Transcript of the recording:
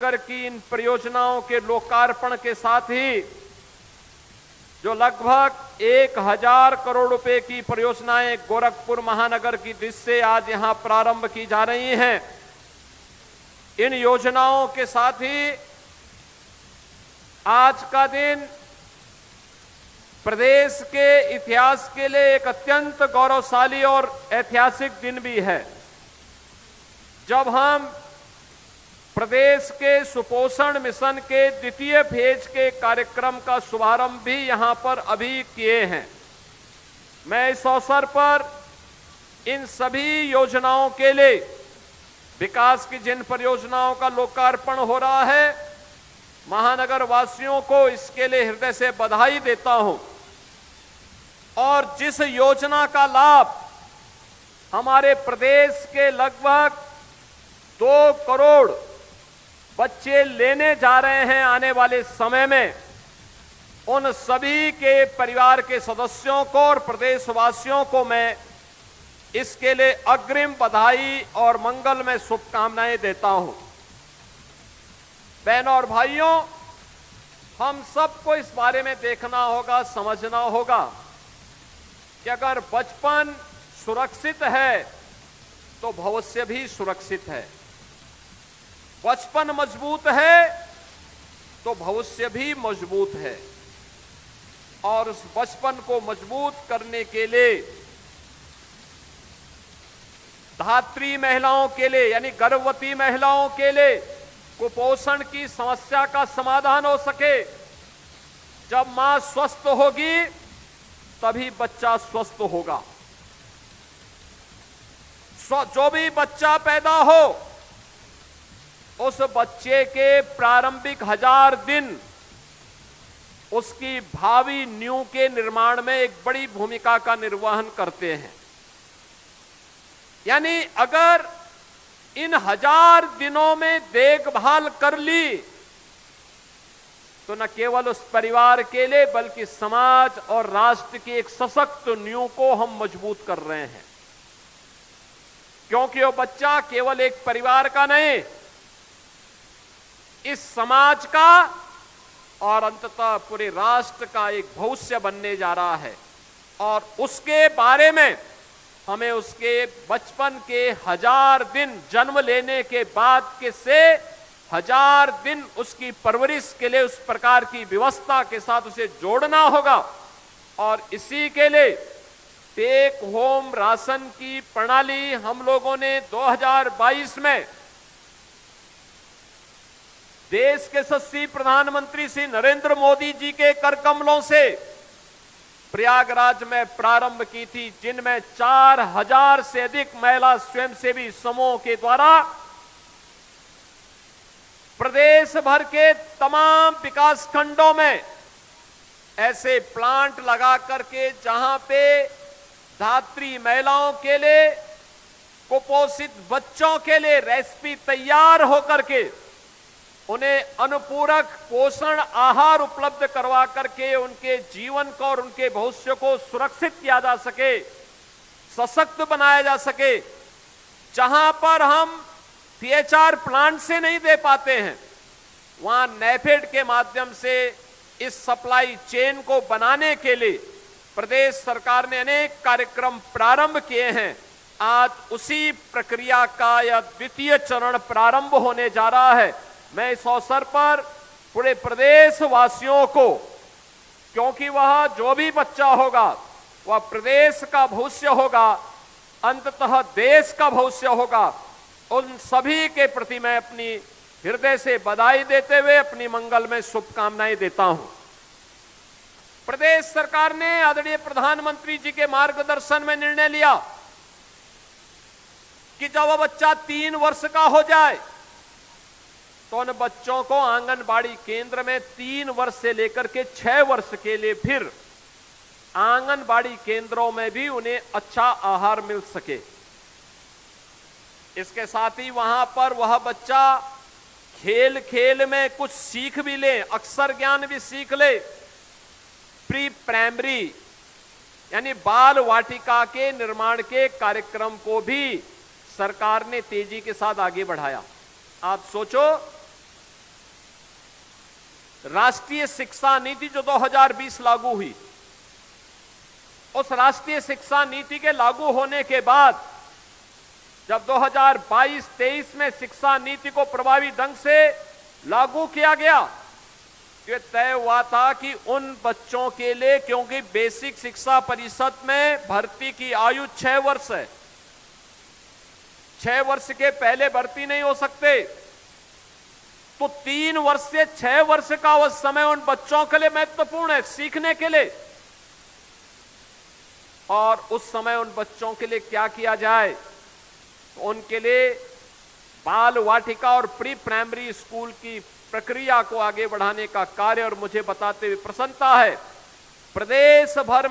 की इन परियोजनाओं के लोकार्पण के साथ ही जो लगभग 1000 करोड़ रुपए की परियोजनाएं गोरखपुर महानगर की दृष्टि से आज यहां प्रारंभ की जा रही हैं, इन योजनाओं के साथ ही आज का दिन प्रदेश के इतिहास के लिए एक अत्यंत गौरवशाली और ऐतिहासिक दिन भी है, जब हम प्रदेश के सुपोषण मिशन के द्वितीय फेज के कार्यक्रम का शुभारंभ भी यहां पर अभी किए हैं। मैं इस अवसर पर इन सभी योजनाओं के लिए, विकास की जिन परियोजनाओं का लोकार्पण हो रहा है, महानगर वासियों को इसके लिए हृदय से बधाई देता हूं। और जिस योजना का लाभ हमारे प्रदेश के लगभग 2 करोड़ बच्चे लेने जा रहे हैं आने वाले समय में, उन सभी के परिवार के सदस्यों को और प्रदेशवासियों को मैं इसके लिए अग्रिम बधाई और मंगल में शुभकामनाएं देता हूं। बहनों और भाइयों, हम सबको इस बारे में देखना होगा, समझना होगा कि अगर बचपन सुरक्षित है तो भविष्य भी सुरक्षित है। बचपन मजबूत है तो भविष्य भी मजबूत है। और उस बचपन को मजबूत करने के लिए धात्री महिलाओं के लिए, यानी गर्भवती महिलाओं के लिए कुपोषण की समस्या का समाधान हो सके। जब मां स्वस्थ होगी तभी बच्चा स्वस्थ होगा। जो भी बच्चा पैदा हो, उस बच्चे के प्रारंभिक 1000 दिन उसकी भावी नींव के निर्माण में एक बड़ी भूमिका का निर्वहन करते हैं। यानी अगर इन 1000 दिनों में देखभाल कर ली तो न केवल उस परिवार के लिए बल्कि समाज और राष्ट्र की एक सशक्त नींव को हम मजबूत कर रहे हैं। क्योंकि वो बच्चा केवल एक परिवार का नहीं, इस समाज का और अंततः पूरे राष्ट्र का एक भविष्य बनने जा रहा है। और उसके बारे में हमें उसके बचपन के 1000 दिन, जन्म लेने के बाद के से 1000 दिन उसकी परवरिश के लिए उस प्रकार की व्यवस्था के साथ उसे जोड़ना होगा। और इसी के लिए टेक होम राशन की प्रणाली हम लोगों ने 2022 में देश के यशस्वी प्रधानमंत्री श्री नरेंद्र मोदी जी के कर कमलों से प्रयागराज में प्रारंभ की थी, जिनमें 4000 से अधिक महिला स्वयंसेवी समूहों के द्वारा प्रदेश भर के तमाम विकास खंडों में ऐसे प्लांट लगा करके जहां पे धात्री महिलाओं के लिए, कुपोषित बच्चों के लिए रेसिपी तैयार होकर के उन्हें अनुपूरक पोषण आहार उपलब्ध करवा करके उनके जीवन को और उनके भविष्य को सुरक्षित किया जा सके, सशक्त बनाया जा सके। जहां पर हम पीएचआर प्लांट से नहीं दे पाते हैं, वहां नेफेड के माध्यम से इस सप्लाई चेन को बनाने के लिए प्रदेश सरकार ने अनेक कार्यक्रम प्रारंभ किए हैं। आज उसी प्रक्रिया का यह द्वितीय चरण प्रारंभ होने जा रहा है। मैं इस अवसर पर पूरे प्रदेश वासियों को, क्योंकि वह जो भी बच्चा होगा वह प्रदेश का भविष्य होगा, अंततः देश का भविष्य होगा, उन सभी के प्रति मैं अपनी हृदय से बधाई देते हुए अपनी मंगल में शुभकामनाएं देता हूं। प्रदेश सरकार ने आदरणीय प्रधानमंत्री जी के मार्गदर्शन में निर्णय लिया कि जब वह बच्चा 3 वर्ष का हो जाए तो उन बच्चों को आंगनबाड़ी केंद्र में 3 वर्ष से लेकर के 6 वर्ष के लिए फिर आंगनबाड़ी केंद्रों में भी उन्हें अच्छा आहार मिल सके। इसके साथ ही वहां पर वह बच्चा खेल खेल में कुछ सीख भी ले, अक्षर ज्ञान भी सीख ले। प्री प्राइमरी यानी बाल वाटिका के निर्माण के कार्यक्रम को भी सरकार ने तेजी के साथ आगे बढ़ाया। आप सोचो राष्ट्रीय शिक्षा नीति जो 2020 लागू हुई, उस राष्ट्रीय शिक्षा नीति के लागू होने के बाद जब 2022-23 में शिक्षा नीति को प्रभावी ढंग से लागू किया गया, ये तय हुआ था कि उन बच्चों के लिए, क्योंकि बेसिक शिक्षा परिषद में भर्ती की आयु 6 वर्ष है, 6 वर्ष के पहले भर्ती नहीं हो सकते, तो 3 वर्ष से 6 वर्ष का वह समय उन बच्चों के लिए महत्वपूर्ण है सीखने के लिए। और उस समय उन बच्चों के लिए क्या किया जाए, तो उनके लिए बाल वाटिका और प्री प्राइमरी स्कूल की प्रक्रिया को आगे बढ़ाने का कार्य, और मुझे बताते हुए प्रसन्नता है प्रदेश भर